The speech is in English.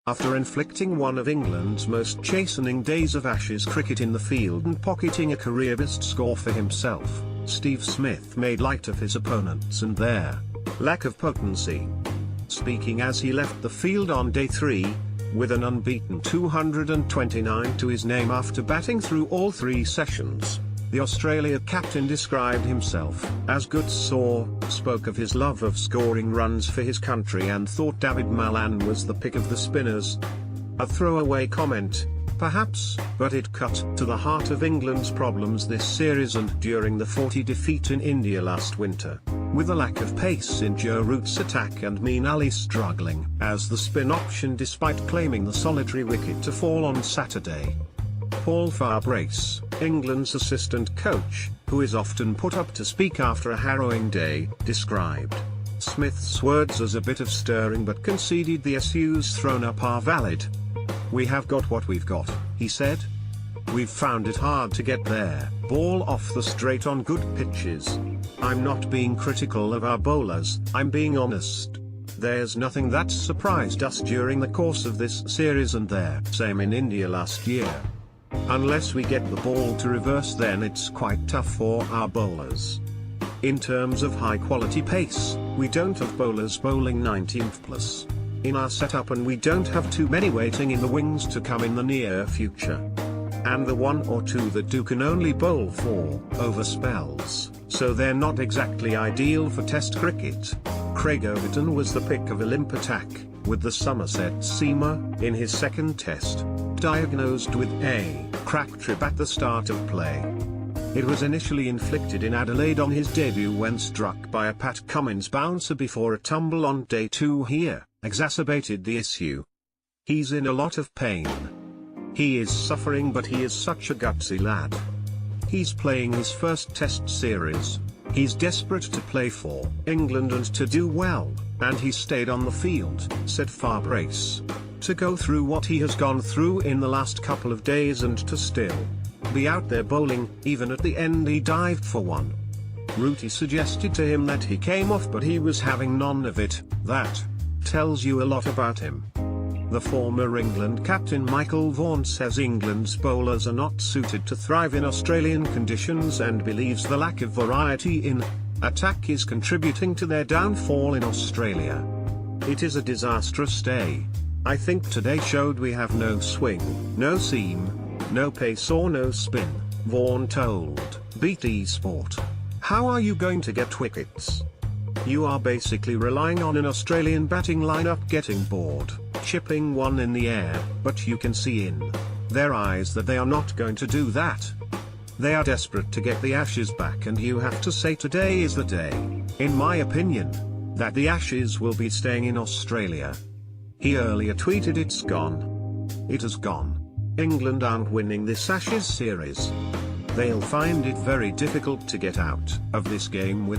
After inflicting one of England's most chastening days of Ashes cricket in the field and pocketing a career-best score for himself, Steve Smith made light of his opponents and their lack of potency. Speaking as he left the field on day 3, with an unbeaten 229 to his name after batting through all 3 sessions, the Australia captain described himself as good, spoke of his love of scoring runs for his country and thought David Malan was the pick of the spinners. A throwaway comment, perhaps, but it cut to the heart of England's problems this series and during the 40 defeat in India last winter, with a lack of pace in Joe Root's attack and Mean Ali struggling as the spin option despite claiming the solitary wicket to fall on Saturday. Paul Farbrace, England's assistant coach, who is often put up to speak after a harrowing day, described Smith's words as a bit of stirring but conceded the issues thrown up are valid. "We have got what we've got," he said. "We've found it hard to get there, ball off the straight on good pitches. I'm not being critical of our bowlers, I'm being honest. There's nothing that's surprised us during the course of this series and there, same in India last year. Unless we get the ball to reverse, then it's quite tough for our bowlers. In terms of high quality pace, we don't have bowlers bowling 19th plus in our setup and we don't have too many waiting in the wings to come in the near future. And the 1 or 2 that do can only bowl 4 over spells, so they're not exactly ideal for Test cricket." Craig Overton was the pick of a limp attack, with the Somerset seamer, in his second Test, diagnosed with a cracked rib at the start of play. It was initially inflicted in Adelaide on his debut when struck by a Pat Cummins bouncer before a tumble on day 2 here exacerbated the issue. "He's in a lot of pain. He is suffering, but he is such a gutsy lad. He's playing his first Test series. He's desperate to play for England and to do well, and he stayed on the field," said Farbrace. "To go through what he has gone through in the last couple of days and to still be out there bowling, even at the end he dived for one. Rooty suggested to him that he came off, but he was having none of it. That tells you a lot about him." The former England captain Michael Vaughan says England's bowlers are not suited to thrive in Australian conditions and believes the lack of variety in attack is contributing to their downfall in Australia. "It is a disastrous day. I think today showed we have no swing, no seam, no pace or no spin," Vaughan told BT Sport. "How are you going to get wickets? You are basically relying on an Australian batting lineup getting bored, chipping one in the air, but you can see in their eyes that they are not going to do that. They are desperate to get the Ashes back, and you have to say today is the day, in my opinion, that the Ashes will be staying in Australia." He earlier tweeted, "It's gone. It has gone. England aren't winning this Ashes series. They'll find it very difficult to get out of this game with